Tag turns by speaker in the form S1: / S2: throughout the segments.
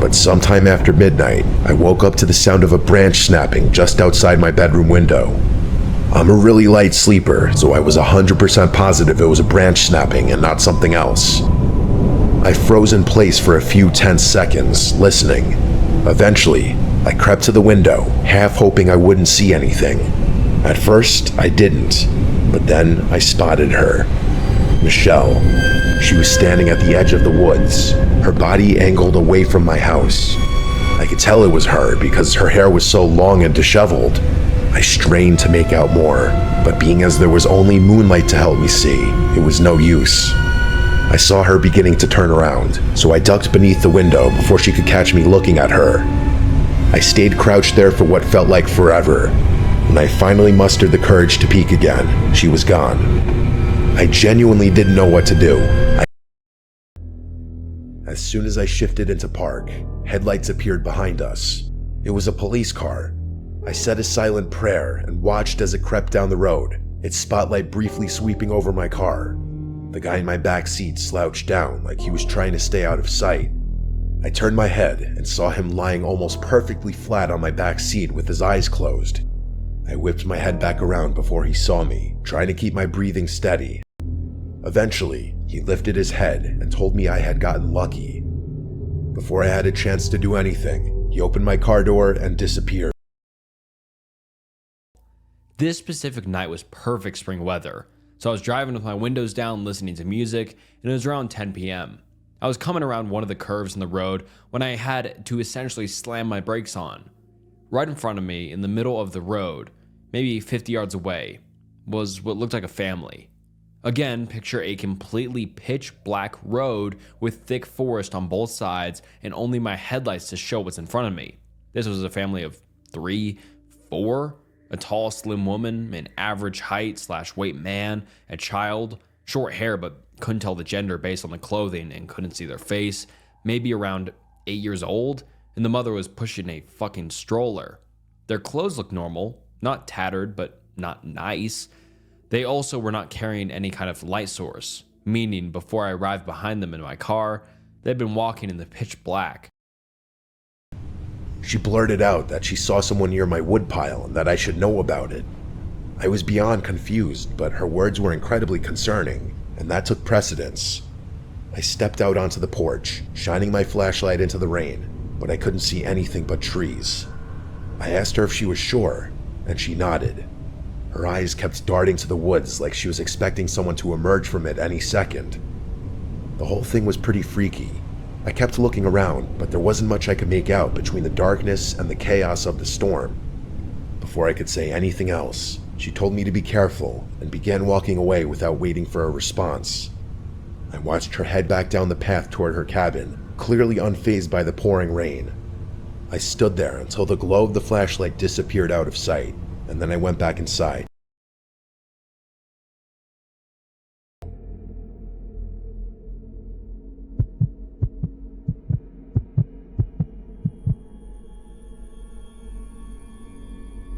S1: But sometime after midnight, I woke up to the sound of a branch snapping just outside my bedroom window. I'm a really light sleeper, so I was 100% positive it was a branch snapping and not something else. I froze in place for a few tense seconds, listening. Eventually, I crept to the window, half hoping I wouldn't see anything. At first, I didn't, but then I spotted her. Michelle. She was standing at the edge of the woods, her body angled away from my house. I could tell it was her because her hair was so long and disheveled. I strained to make out more, but being as there was only moonlight to help me see, it was no use. I saw her beginning to turn around, so I ducked beneath the window before she could catch me looking at her. I stayed crouched there for what felt like forever. When I finally mustered the courage to peek again, she was gone. I genuinely didn't know what to do. As soon as I shifted into park, headlights appeared behind us. It was a police car. I said a silent prayer and watched as it crept down the road, its spotlight briefly sweeping over my car. The guy in my back seat slouched down like he was trying to stay out of sight. I turned my head and saw him lying almost perfectly flat on my back seat with his eyes closed. I whipped my head back around before he saw me, trying to keep my breathing steady. Eventually, he lifted his head and told me I had gotten lucky. Before I had a chance to do anything, he opened my car door and disappeared.
S2: This specific night was perfect spring weather, so I was driving with my windows down listening to music, and it was around 10 p.m. I was coming around one of the curves in the road when I had to essentially slam my brakes on. Right in front of me, in the middle of the road, maybe 50 yards away, was what looked like a family. Again, picture a completely pitch black road with thick forest on both sides and only my headlights to show what's in front of me. This was a family of 3, 4, a tall, slim woman, an average height / weight man, a child, short hair but couldn't tell the gender based on the clothing and couldn't see their face, maybe around 8 years old, and the mother was pushing a fucking stroller. Their clothes looked normal, not tattered but not nice. They also were not carrying any kind of light source, meaning before I arrived behind them in my car, they'd been walking in the pitch black.
S1: She blurted out that she saw someone near my woodpile and that I should know about it. I was beyond confused, but her words were incredibly concerning, and that took precedence. I stepped out onto the porch, shining my flashlight into the rain, but I couldn't see anything but trees. I asked her if she was sure, and she nodded. Her eyes kept darting to the woods like she was expecting someone to emerge from it any second. The whole thing was pretty freaky. I kept looking around, but there wasn't much I could make out between the darkness and the chaos of the storm. Before I could say anything else, she told me to be careful and began walking away without waiting for a response. I watched her head back down the path toward her cabin, clearly unfazed by the pouring rain. I stood there until the glow of the flashlight disappeared out of sight, and then I went back inside.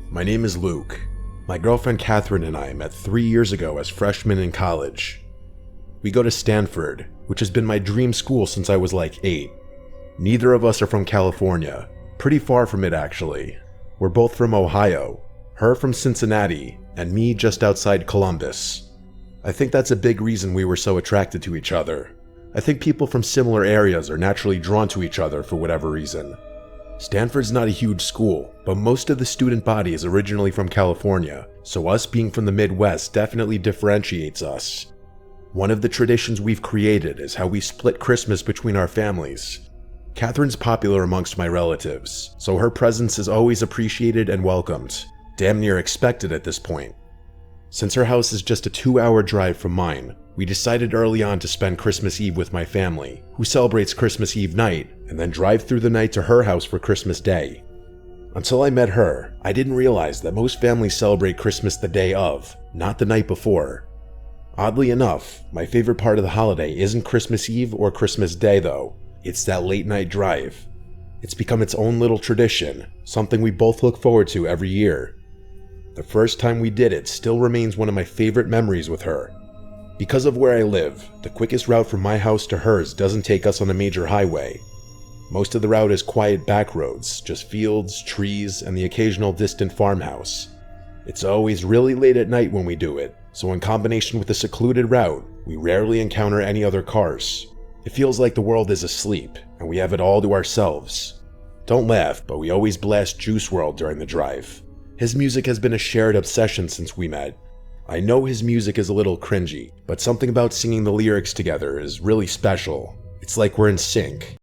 S1: My name is Luke. My girlfriend Catherine and I met 3 years ago as freshmen in college. We go to Stanford, which has been my dream school since I was like 8. Neither of us are from California. Pretty far from it, actually. We're both from Ohio. Her from Cincinnati, and me just outside Columbus. I think that's a big reason we were so attracted to each other. I think people from similar areas are naturally drawn to each other for whatever reason. Stanford's not a huge school, but most of the student body is originally from California, so us being from the Midwest definitely differentiates us. One of the traditions we've created is how we split Christmas between our families. Catherine's popular amongst my relatives, so her presence is always appreciated and welcomed, damn near expected at this point. Since her house is just a 2-hour drive from mine, we decided early on to spend Christmas Eve with my family, who celebrates Christmas Eve night, and then drive through the night to her house for Christmas Day. Until I met her, I didn't realize that most families celebrate Christmas the day of, not the night before. Oddly enough, my favorite part of the holiday isn't Christmas Eve or Christmas Day though, it's that late night drive. It's become its own little tradition, something we both look forward to every year. The first time we did it still remains one of my favorite memories with her. Because of where I live, the quickest route from my house to hers doesn't take us on a major highway. Most of the route is quiet back roads, just fields, trees, and the occasional distant farmhouse. It's always really late at night when we do it, so in combination with the secluded route, we rarely encounter any other cars. It feels like the world is asleep, and we have it all to ourselves. Don't laugh, but we always blast Juice WRLD during the drive. His music has been a shared obsession since we met. I know his music is a little cringy, but something about singing the lyrics together is really special. It's like we're in sync.